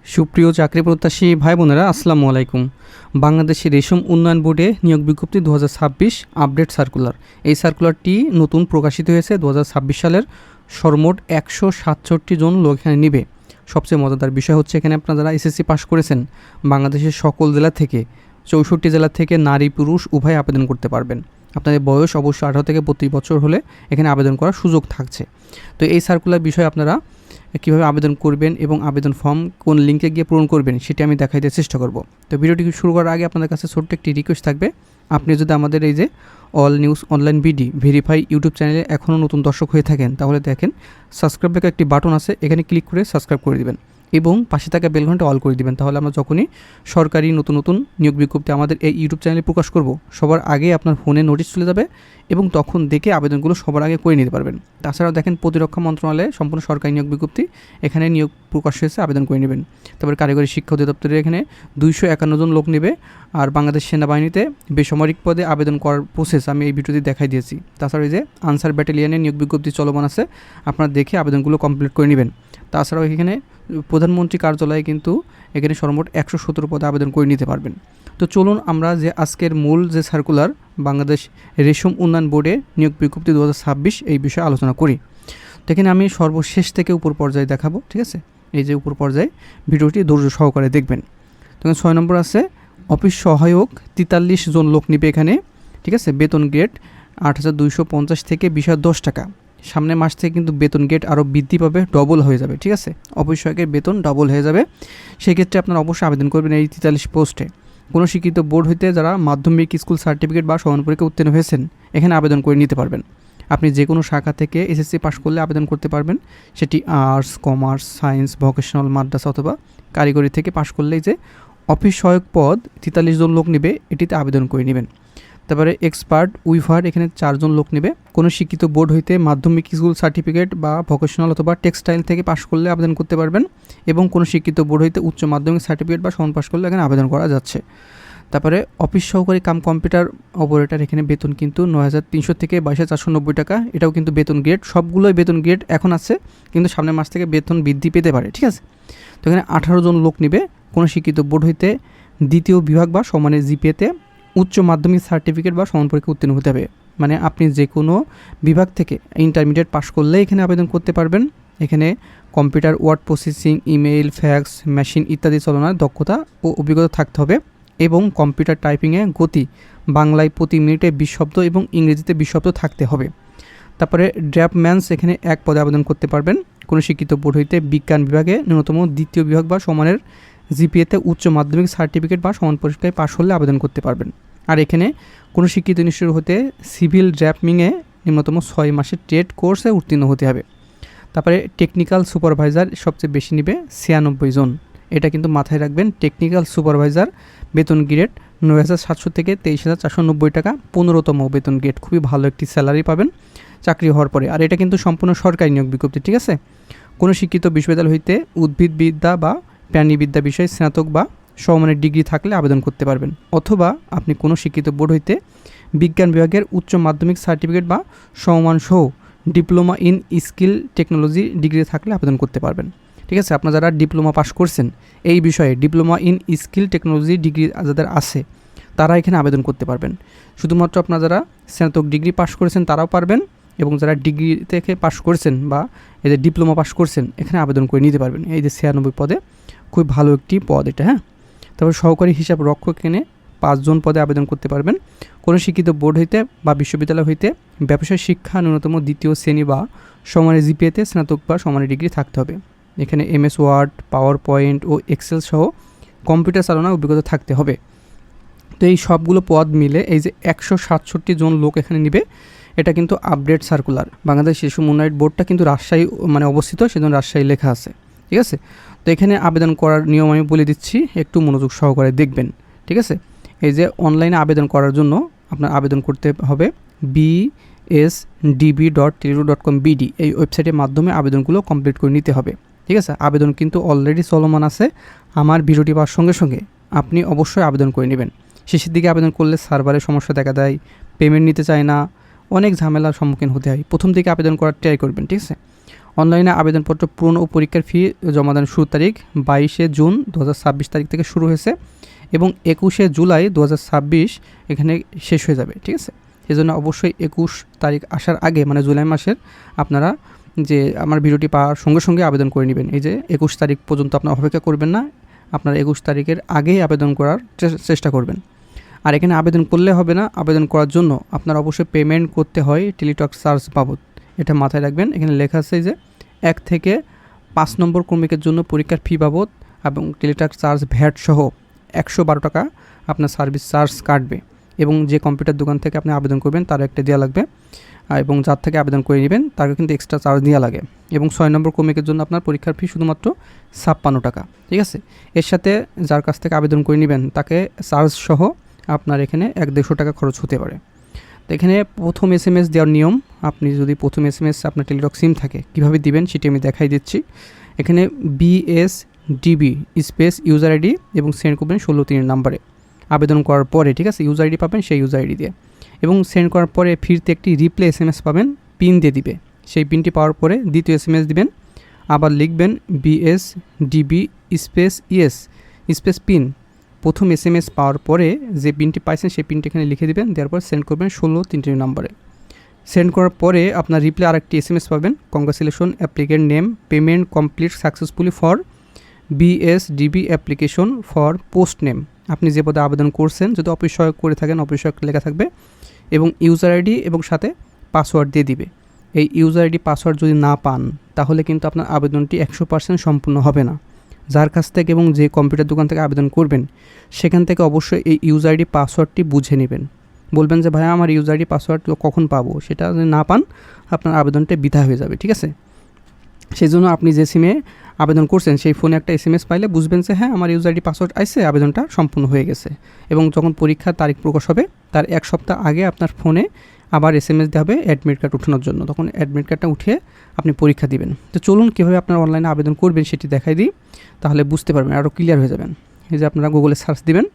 সুপ্রিয় চাকরি প্রত্যাশী ভাই বোনেরা আসসালামু আলাইকুম। বাংলাদেশ রেশম উন্নয়ন বোর্ডে নিয়োগ বিজ্ঞপ্তি 2026 আপডেট সার্কুলার। এই সার্কুলারটি নতুন প্রকাশিত হয়েছে 2026 সালের। সর্বমোট 167 জন লোক এখানে নিবে। সবচেয়ে মজাদার বিষয় হচ্ছে এখানে আপনারা যারা এসএসসি পাস করেছেন বাংলাদেশের সকল জেলা থেকে 64 জেলা থেকে নারী পুরুষ উভয় আবেদন করতে পারবেন। আপনাদের বয়স অবশ্যই 18 থেকে 32 বছর হলে এখানে আবেদন করার সুযোগ থাকছে। তো এই সার্কুলার বিষয়ে আপনারা কীভাবে আবেদন করবেন এবং আবেদন ফর্ম কোন লিঙ্কে গিয়ে পূরণ করবেন সেটি আমি দেখাইতে চেষ্টা করব। তো ভিডিওটি শুরু করার আগে আপনাদের কাছে ছোট্ট একটি রিকোয়েস্ট থাকবে, আপনি যদি আমাদের এই যে all news online BD verify YouTube চ্যানেলে এখনও নতুন দর্শক হয়ে থাকেন তাহলে দেখেন সাবস্ক্রাইব লেখা একটি বাটন আছে, এখানে ক্লিক করে সাবস্ক্রাইব করে দেবেন এবং পাশে থাকা বেল ঘন্টা অল করে দিবেন। তাহলে আমরা যখনই সরকারি নতুন নতুন নিয়োগ বিজ্ঞপ্তি আমাদের এই ইউটিউব চ্যানেলে প্রকাশ করব সবার আগে আপনার ফোনে নোটিশ চলে যাবে এবং তখন দেখে আবেদনগুলো সবার আগে করে নিতে পারবেন। তাছাড়াও দেখেন প্রতিরক্ষা মন্ত্রণালয়ে সম্পূর্ণ সরকারি নিয়োগ বিজ্ঞপ্তি, এখানে নিয়োগ প্রকাশ হয়েছে, আবেদন করে নেবেন। তারপরে কারিগরি শিক্ষা অধিদপ্তরে এখানে 251 জন লোক নেবে। আর বাংলাদেশ সেনাবাহিনীতে বেসামরিক পদে আবেদন করার প্রসেস আমি এই ভিডিওতে দেখাই দিয়েছি। তাছাড়া এই যে আনসার ব্যাটালিয়নে নিয়োগ বিজ্ঞপ্তি চলমান আছে, আপনারা দেখে আবেদনগুলো কমপ্লিট করে নেবেন। তাছাড়াও এখানে প্রধানমন্ত্রী কার্যালয়ে কিন্তু এখানে সর্বমোট 117 পদে আবেদন করে নিতে পারবেন। তো চলুন আমরা যে আজকের মূল যে সার্কুলার বাংলাদেশ রেশম উন্নয়ন বোর্ডে নিয়োগ বিজ্ঞপ্তি 2026 এই বিষয়ে আলোচনা করি। তো এখানে আমি সর্বশেষ থেকে উপর পর্যায়ে দেখাবো, ঠিক আছে? এই যে উপর পর্যায়ে ভিডিওটি ধৈর্য সহকারে দেখবেন। তো 6 নম্বর আছে অফিস সহায়ক 43 জন লোক নিবে এখানে, ঠিক আছে? বেতন গ্রেড 8,250 থেকে 20,010 টাকা। সামনের মাস থেকে কিন্তু বেতন গ্রেড আরও বৃদ্ধি পাবে, ডবল হয়ে যাবে, ঠিক আছে? অফিস সহায়কের বেতন ডবল হয়ে যাবে। সেক্ষেত্রে আপনারা অবশ্যই আবেদন করবেন এই 43 পোস্টে। কোনো শিক্ষিত বোর্ড হইতে যারা মাধ্যমিক স্কুল সার্টিফিকেট বা সমান পরীক্ষা উত্তীর্ণ হয়েছেন এখানে আবেদন করে নিতে পারবেন। আপনি যে কোনো শাখা থেকে এসএসসি পাস করলে আবেদন করতে পারবেন, সেটি আর্টস, কমার্স, সায়েন্স, ভোকেশনাল, মাদ্রাসা অথবা কারিগরি থেকে পাস করলেই যে অফিস সহায়ক পদ 43 জন লোক নেবে, এটিতে আবেদন করে নেবেন। তারপরে এক্সপার্ট উইভার এখানে 4 জন লোক নেবে। কোনো শিক্ষিত বোর্ড হইতে মাধ্যমিক স্কুল সার্টিফিকেট বা ভোকেশনাল অথবা টেক্সটাইল থেকে পাশ করলে আবেদন করতে পারবেন এবং কোনো শিক্ষিত বোর্ড হইতে উচ্চ মাধ্যমিক সার্টিফিকেট বা সমান পাশ করলে এখানে আবেদন করা যাচ্ছে। তারপরে অফিস সহকারী কাম কম্পিউটার অপারেটর এখানে বেতন কিন্তু 9,300 থেকে 22,490 টাকা। এটাও কিন্তু বেতন গ্রেড, সবগুলোই বেতন গ্রেড এখন আছে, কিন্তু সামনের মাস থেকে বেতন বৃদ্ধি পেতে পারে, ঠিক আছে? তো এখানে 18 জন লোক নেবে। কোনো শিক্ষিত বোর্ড হইতে দ্বিতীয় বিভাগ বা সমানের জিপিএতে উচ্চ মাধ্যমিক সার্টিফিকেট বা সমান পরীক্ষা উত্তীর্ণ হতে হবে। মানে আপনি যে কোনো বিভাগ থেকে ইন্টারমিডিয়েট পাস করলে এখানে আবেদন করতে পারবেন। এখানে computer, word processing, email, fax, machine ইত্যাদি চালানোর দক্ষতা ও অভিজ্ঞতা থাকতে হবে এবং কম্পিউটার টাইপিংয়ে গতি বাংলায় প্রতি মিনিটে 20 শব্দ এবং ইংরেজিতে 20 শব্দ থাকতে হবে। তারপরে ড্রাফটম্যানস এখানে 1 পদে আবেদন করতে পারবেন। কোনো শিক্ষিত বোর্ড হইতে বিজ্ঞান বিভাগে ন্যূনতম দ্বিতীয় বিভাগ বা সমানের জিপিএতে উচ্চ মাধ্যমিক সার্টিফিকেট বা সমান পরীক্ষায় পাশ হলে আবেদন করতে পারবেন। আর এখানে কোনো শিক্ষিত ইনস্টিটিউট হতে সিভিল ড্রাফটিংয়ে নিম্নতম 6 মাসের ট্রেড কোর্সে উত্তীর্ণ হতে হবে। তারপরে টেকনিক্যাল সুপারভাইজার সবচেয়ে বেশি নেবে 96 জন। এটা কিন্তু মাথায় রাখবেন, টেকনিক্যাল সুপারভাইজার বেতন গ্রেড 9,700 থেকে 23,490 টাকা, 15তম বেতন গ্রেড। খুবই ভালো একটি স্যালারি পাবেন চাকরি হওয়ার পরে। আর এটা কিন্তু সম্পূর্ণ সরকারি নিয়োগ বিজ্ঞপ্তি, ঠিক আছে? কোনো শিক্ষিত বিশ্ববিদ্যালয় হইতে উদ্ভিদবিদ্যা বা প্রাণীবিদ্যা বিষয়ে স্নাতক বা সমমানের ডিগ্রি থাকলে আবেদন করতে পারবেন, অথবা আপনি কোনো শিক্ষিত বোর্ড হইতে বিজ্ঞান বিভাগের উচ্চ মাধ্যমিক সার্টিফিকেট বা সমমান সহ diploma in skill technology degree থাকলে আবেদন করতে পারবেন, ঠিক আছে? আপনারা যারা ডিপ্লোমা পাস করছেন এই বিষয়ে diploma in skill technology degree যাদের আছে তারা এখানে আবেদন করতে পারবেন। শুধুমাত্র আপনারা যারা স্নাতক ডিগ্রি পাস করেছেন তারাও পারবেন এবং যারা ডিগ্রি থেকে পাস করছেন বা এই যে ডিপ্লোমা পাস করছেন এখানে আবেদন করে নিতে পারবেন। এই যে 96 পদে খুব ভালো একটি পদ এটা, হ্যাঁ? তারপর সহকারী হিসাব রক্ষক এখানে 5 জন পদে আবেদন করতে পারবেন। কোনো শিক্ষিত বোর্ড হইতে বা বিশ্ববিদ্যালয় হইতে ব্যবসায় শিক্ষা ন্যূনতম দ্বিতীয় শ্রেণী বা সমানের জিপিএতে স্নাতক বা সমানের ডিগ্রি থাকতে হবে। এখানে MS ওয়ার্ড, পাওয়ার পয়েন্ট ও এক্সেল সহ কম্পিউটার চালানোর অভিজ্ঞতা থাকতে হবে। তো এই সবগুলো পদ মিলে এই যে 167 জন লোক এখানে নেবে। এটা কিন্তু আপডেট সার্কুলার। বাংলাদেশ শিশু উন্নয়ন বোর্ডটা কিন্তু রাজশাহী মানে অবস্থিত, সেজন্য রাজশাহী লেখা আছে, ঠিক আছে? তো এখানে আবেদন করার নিয়ম আমি বলে দিচ্ছি, একটু মনোযোগ সহকারে দেখবেন, ঠিক আছে? এই যে অনলাইনে আবেদন করার জন্য আপনার আবেদন করতে হবে bsdb.teleru.com BD এই ওয়েবসাইটের মাধ্যমে আবেদনগুলো কমপ্লিট করে নিতে হবে, ঠিক আছে? আবেদন কিন্তু অলরেডি চলমান আছে। আমার ভিডিওটি পাওয়ার সঙ্গে সঙ্গে আপনি অবশ্যই আবেদন করে নেবেন। শেষের দিকে আবেদন করলে সার্ভারের সমস্যা দেখা দেয়, পেমেন্ট নিতে চায় না, অনেক ঝামেলার সম্মুখীন হতে হয়। প্রথম দিকে আবেদন করার ট্রাই করবেন, ঠিক আছে? অনলাইনে আবেদনপত্র পূরণ ও পরীক্ষার ফি জমাদান শুরুর তারিখ 22 জুন 2026 তারিখ থেকে শুরু হয়েছে এবং 21 জুলাই 2026 এখানে শেষ হয়ে যাবে। ঠিক আছে, এই জন্য অবশ্যই 21 তারিখ আসার আগে মানে জুলাই মাসের আপনারা যে আমার ভিডিওটি পাওয়ার সঙ্গে সঙ্গে আবেদন করে নেবেন। এই যে 21 তারিখ পর্যন্ত আপনারা অপেক্ষা করবেন না, আপনারা 21 তারিখের আগেই আবেদন করার চেষ্টা করবেন। আর এখানে আবেদন করলে হবে না, আবেদন করার জন্য আপনার অবশ্যই পেমেন্ট করতে হয় টেলিটক চার্জ বাবদ। এটা মাথায় রাখবেন। এখানে লেখা আছে যে 1 থেকে 5 নম্বর ক্রমিকের জন্য পরীক্ষার ফি বাবদ এবং টেলিটক চার্জ ভ্যাট সহ 112 টাকা আপনার সার্ভিস চার্জ কাটবে এবং যে কম্পিউটার দোকান থেকে আপনি আবেদন করবেন তার একটা দেওয়া লাগবে এবং যার থেকে আবেদন করে নেবেন তারও কিন্তু এক্সট্রা চার্জ দেওয়া লাগে। এবং 6 নম্বর ক্রমিকের জন্য আপনার পরীক্ষার ফি শুধুমাত্র 56 টাকা। ঠিক আছে, এর সাথে যার কাছ থেকে আবেদন করে নেবেন তাকে চার্জ সহ আপনার এখানে 150 টাকা খরচ হতে পারে। তো এখানে প্রথম SMS দেওয়ার নিয়ম, আপনি যদি প্রথম SMS আপনার টেলিটক সিম থাকে কীভাবে দিবেন সেটি আমি দেখাই দিচ্ছি। এখানে BSDB স্পেস ইউজার আইডি এবং সেন্ড করবেন 16 নাম্বারে আবেদন করার পরে। ঠিক আছে, ইউজার আইডি পাবেন সেই ইউজার আইডি দিয়ে এবং সেন্ড করার পরে ফিরতে একটি রিপ্লে SMS পাবেন, পিন দিয়ে দিবে। সেই পিনটি পাওয়ার পরে দ্বিতীয় SMS দিবেন, আবার লিখবেন BSDB space yes space pin. প্রথম SMS পাওয়ার পরে যে পিনটি পাইছেন সেই পিনটি এখানে লিখে দিবেন, দেওয়ার পর সেন্ড করবেন 16 নাম্বারে। সেন্ড করার পরে আপনার রিপ্লে আরেকটি SMS পাবেন, congratulation applicant name payment complete successfully for BSDB application for post name. আপনি যে পদে আবেদন করছেন যদি অফিস সহায়ক করে থাকেন অফিস সহায়ক লেখা থাকবে এবং ইউজার আইডি এবং সাথে পাসওয়ার্ড দিয়ে দিবে। এই ইউজার আইডি পাসওয়ার্ড যদি না পান তাহলে কিন্তু আপনার আবেদনটি 100% সম্পূর্ণ হবে না। যার কাছ থেকে এবং যে কম্পিউটার দোকান থেকে আবেদন করবেন সেখান থেকে অবশ্যই এই ইউজার আইডি পাসওয়ার্ডটি বুঝে নেবেন। বলবেন যে ভাইয়া আমার ইউজার আইডি পাসওয়ার্ড কখন পাবো, সেটা যদি না পান আপনার আবেদনটা বৃথা হয়ে যাবে। ঠিক আছে, সেই জন্য আপনি যে সিমে আবেদন করছেন সেই ফোনে একটা SMS পাইলে বুঝবেন যে হ্যাঁ আমার ইউজার আইডি পাসওয়ার্ড আইছে, আবেদনটা সম্পূর্ণ হয়ে গেছে। এবং যখন পরীক্ষার তারিখ প্রকাশ হবে তার 1 সপ্তাহ আগে আপনার ফোনে আবার SMS দেওয়া হবে অ্যাডমিট কার্ড ওঠানোর জন্য, তখন অ্যাডমিট কার্ডটা উঠিয়ে আপনি পরীক্ষা দিবেন। তো চলুন কীভাবে আপনার অনলাইনে আবেদন করবেন সেটি দেখাই দিই, তাহলে বুঝতে পারবেন, আরও ক্লিয়ার হয়ে যাবেন। এই যে আপনারা গুগলে সার্চ দিবেন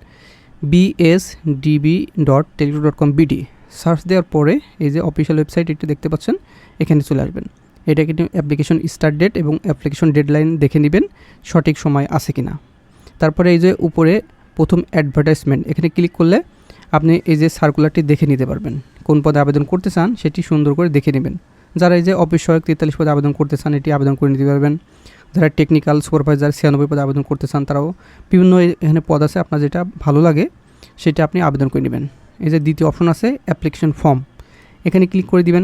bsdb.teleco.com.bd, সার্চ দেওয়ার পরে এই যে অফিসিয়াল ওয়েবসাইট এটি দেখতে পাচ্ছেন, এখানে চলে আসবেন। এটা কিন্তু অ্যাপ্লিকেশন স্টার্ট ডেট এবং অ্যাপ্লিকেশন ডেডলাইন দেখে নেবেন সঠিক সময় আছে কি না। তারপরে এই যে উপরে প্রথম অ্যাডভার্টাইজমেন্ট এখানে ক্লিক করলে আপনি এই যে সার্কুলারটি দেখে নিতে পারবেন, কোন পদে আবেদন করতে চান সেটি সুন্দর করে দেখে নেবেন। যারা এই যে অফিস সহায়ক 43 পদে আবেদন করতে চান এটি আবেদন করে নিতে পারবেন। যারা টেকনিক্যাল সুপারভাইজার 96 পদে আবেদন করতে চান তারাও বিভিন্ন এখানে পদ আছে, আপনার যেটা ভালো লাগে সেটা আপনি আবেদন করে নেবেন। এই যে দ্বিতীয় অপশন আছে অ্যাপ্লিকেশন ফর্ম, এখানে ক্লিক করে দিবেন।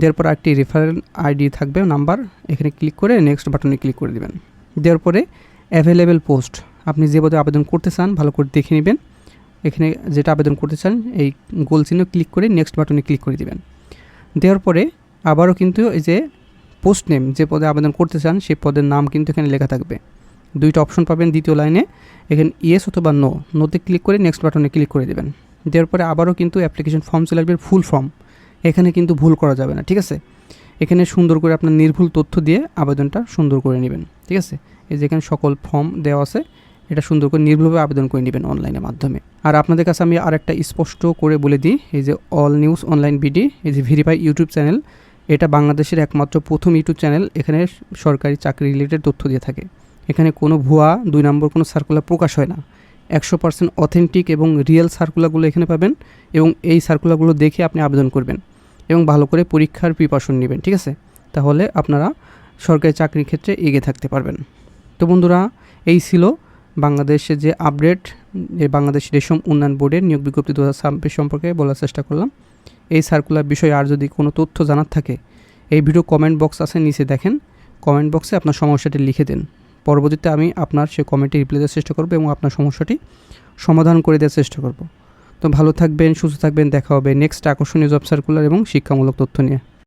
দেওয়ার পর একটি রেফারেল আইডি থাকবে নাম্বার, এখানে ক্লিক করে নেক্সট বাটনে ক্লিক করে দিবেন। দেওয়ার পরে অ্যাভেলেবেল পোস্ট, আপনি যে পদে আবেদন করতে চান ভালো করে দেখে নেবেন। এখানে যেটা আবেদন করতে চান এই গোল চিহ্ন ক্লিক করে নেক্সট বাটনে ক্লিক করে দিবেন। দেওয়ার পরে আবারও কিন্তু এই যে পোস্ট নেম, যে পদে আবেদন করতে চান সেই পদের নাম কিন্তু এখানে লেখা থাকবে। দুইটা অপশন পাবেন দ্বিতীয় লাইনে, এখানে ইয়েস অথবা নোতে ক্লিক করে নেক্সট বাটনে ক্লিক করে দেবেন। দেওয়ার পরে আবারও কিন্তু অ্যাপ্লিকেশন ফর্ম চলে আসবে, ফুল ফর্ম, এখানে কিন্তু ভুল করা যাবে না। ঠিক আছে, এখানে সুন্দর করে আপনার নির্ভুল তথ্য দিয়ে আবেদনটা সুন্দর করে নেবেন। ঠিক আছে, এই যে এখানে সকল ফর্ম দেওয়া আছে, এটা সুন্দর করে নির্ভুলভাবে আবেদন করে নেবেন অনলাইনের মাধ্যমে। আর আপনাদের কাছে আমি আরেকটা স্পষ্ট করে বলে দিই, এই যে অল নিউজ অনলাইন বিডি এই যে ভেরিফাই ইউটিউব চ্যানেল, এটা বাংলাদেশের একমাত্র প্রথম ইউটিউব চ্যানেল, এখানে সরকারি চাকরি রিলেটেড তথ্য দিয়ে থাকে। এখানে কোনো ভুয়া 2 নম্বর কোনো সার্কুলার প্রকাশ হয় না, 100% অথেন্টিক এবং রিয়েল সার্কুলারগুলো এখানে পাবেন এবং এই সার্কুলারগুলো দেখে আপনি আবেদন করবেন এবং ভালো করে পরীক্ষার প্রিপারেশন নেবেন। ঠিক আছে, তাহলে আপনারা সরকারি চাকরির ক্ষেত্রে এগিয়ে থাকতে পারবেন। তো বন্ধুরা, এই ছিল বাংলাদেশে যে আপডেট, বাংলাদেশ রেশম উন্নয়ন বোর্ডের নিয়োগ বিজ্ঞপ্তি 2026 সম্পর্কে বলার চেষ্টা করলাম। এই সার্কুলার বিষয়ে আর যদি কোনো তথ্য জানার থাকে এই ভিডিও কমেন্ট বক্স আছে নিচে দেখেন, কমেন্ট বক্সে আপনার সমস্যাটি লিখে দেন, পরবর্তীতে আমি আপনার সেই কমেন্টে রিপ্লাই দেওয়ার চেষ্টা করব এবং আপনার সমস্যাটি সমাধান করে দেওয়ার চেষ্টা করব। তো ভালো থাকবেন, সুস্থ থাকবেন, দেখা হবে নেক্সট আকর্ষণীয় জব সার্কুলার এবং শিক্ষামূলক তথ্য নিয়ে।